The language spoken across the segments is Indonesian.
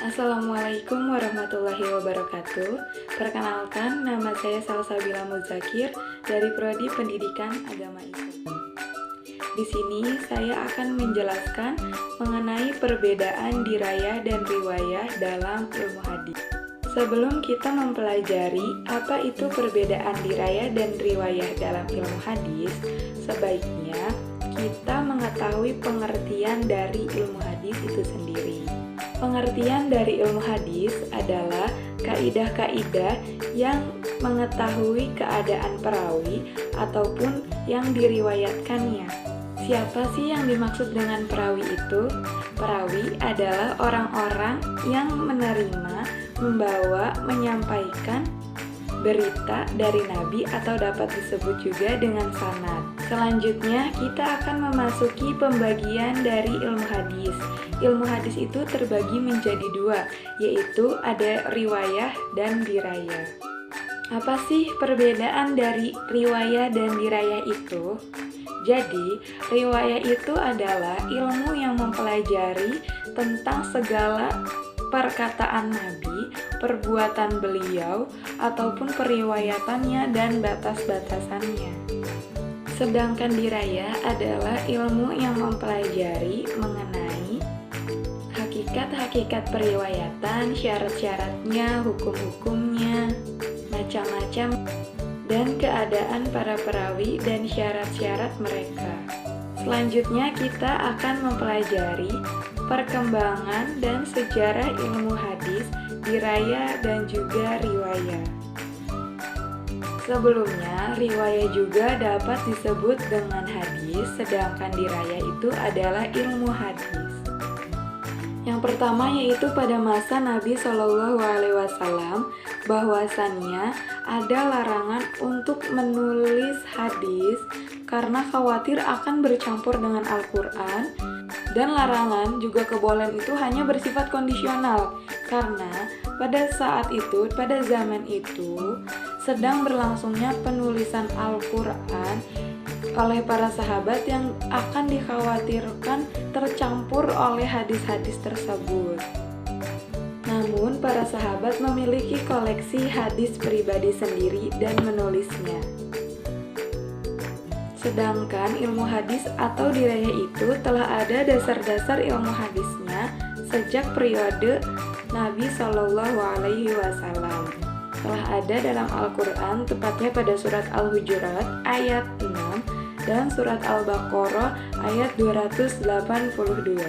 Assalamualaikum warahmatullahi wabarakatuh. Perkenalkan, nama saya Salsabila Muzakir dari Prodi Pendidikan Agama Islam. Di sini saya akan menjelaskan mengenai perbedaan dirayah dan riwayah dalam ilmu hadis. Sebelum kita mempelajari apa itu perbedaan dirayah dan riwayah dalam ilmu hadis, sebaiknya kita mengetahui pengertian dari ilmu hadis itu sendiri. Pengertian dari ilmu hadis adalah kaidah-kaidah yang mengetahui keadaan perawi ataupun yang diriwayatkannya. Siapa sih yang dimaksud dengan perawi itu? Perawi adalah orang-orang yang menerima, membawa, menyampaikan berita dari Nabi atau dapat disebut juga dengan sanad. Selanjutnya, kita akan memasuki pembagian dari ilmu hadis. Ilmu hadis itu terbagi menjadi dua, yaitu ada riwayah dan dirayah. Apa sih perbedaan dari riwayah dan dirayah itu? Jadi, riwayah itu adalah ilmu yang mempelajari tentang segala perkataan Nabi, perbuatan beliau, ataupun periwayatannya dan batas-batasannya. Sedangkan dirayah adalah ilmu yang mempelajari mengenai hakikat-hakikat periwayatan, syarat-syaratnya, hukum-hukumnya, macam-macam, dan keadaan para perawi dan syarat-syarat mereka. Selanjutnya kita akan mempelajari perkembangan dan sejarah ilmu hadis, dirayah dan juga riwayah. Sebelumnya, riwayah juga dapat disebut dengan hadis, sedangkan dirayah itu adalah ilmu hadis. Yang pertama yaitu pada masa Nabi Shallallahu Alaihi Wasallam, bahwasannya ada larangan untuk menulis hadis karena khawatir akan bercampur dengan Al-Quran, dan larangan juga kebolehan itu hanya bersifat kondisional karena pada saat itu, pada zaman itu sedang berlangsungnya penulisan Al-Quran oleh para sahabat yang akan dikhawatirkan tercampur oleh hadis-hadis tersebut. Namun, para sahabat memiliki koleksi hadis pribadi sendiri dan menulisnya. Sedangkan ilmu hadis atau dirayah itu telah ada dasar-dasar ilmu hadisnya sejak periode Nabi Shallallahu Alaihi Wasallam. Telah ada dalam Al-Quran, tepatnya pada surat Al-Hujurat ayat 6 dan surat Al-Baqarah ayat 282.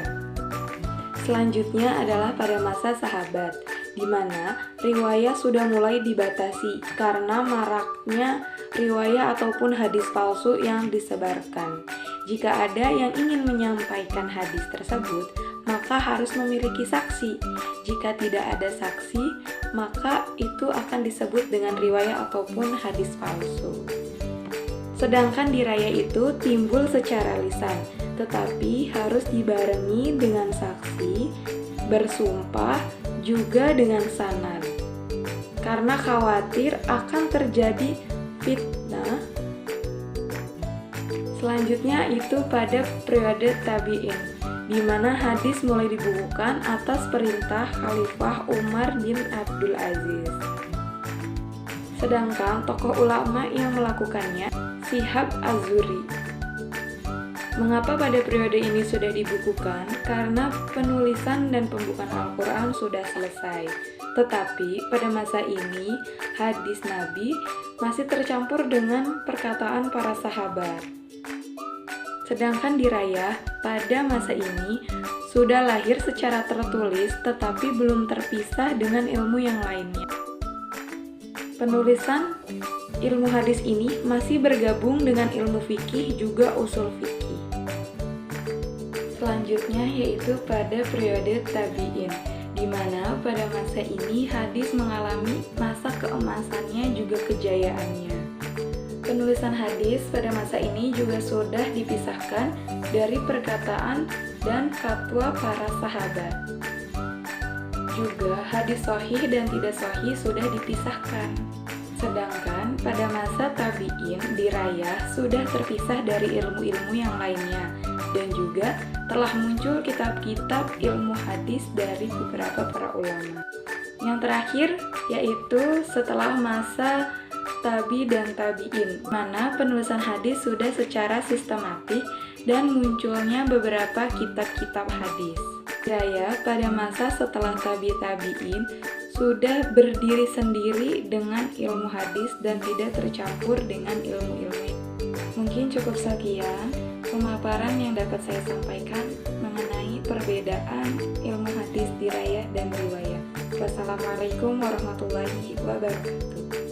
Selanjutnya adalah pada masa sahabat, di mana riwayah sudah mulai dibatasi karena maraknya riwayah ataupun hadis palsu yang disebarkan. Jika ada yang ingin menyampaikan hadis tersebut, maka harus memiliki saksi. Jika tidak ada saksi, maka itu akan disebut dengan riwayah ataupun hadis palsu. Sedangkan dirayah itu timbul secara lisan, tetapi harus dibarengi dengan saksi, bersumpah, juga dengan sanad. Karena khawatir akan terjadi fitnah. Selanjutnya itu pada periode tabi'in, di mana hadis mulai dibukukan atas perintah Khalifah Umar bin Abdul Aziz. Sedangkan tokoh ulama yang melakukannya Syihab Az-Zuhri. Mengapa pada periode ini sudah dibukukan? Karena penulisan dan pembukaan Al-Quran sudah selesai. Tetapi pada masa ini hadis Nabi masih tercampur dengan perkataan para sahabat. Sedangkan dirayah pada masa ini sudah lahir secara tertulis tetapi belum terpisah dengan ilmu yang lainnya. Penulisan ilmu hadis ini masih bergabung dengan ilmu fikih juga usul fikih. Selanjutnya yaitu pada periode tabi'in, di mana pada masa ini hadis mengalami masa keemasannya juga kejayaannya. Penulisan hadis pada masa ini juga sudah dipisahkan dari perkataan dan fatwa para sahabat. Juga hadis sahih dan tidak sahih sudah dipisahkan. Sedangkan pada masa tabi'in, dirayah sudah terpisah dari ilmu-ilmu yang lainnya. dan juga telah muncul kitab-kitab ilmu hadis dari beberapa para ulama. Yang terakhir yaitu setelah masa tabi dan tabi'in, mana penulisan hadis sudah secara sistematik dan munculnya beberapa kitab-kitab hadis. Saya pada masa setelah tabi-tabi'in sudah berdiri sendiri dengan ilmu hadis dan tidak tercampur dengan ilmu-ilmu. Mungkin cukup sekian pemaparan yang dapat saya sampaikan mengenai perbedaan ilmu hadis dirayah dan riwayah. Wassalamualaikum warahmatullahi wabarakatuh.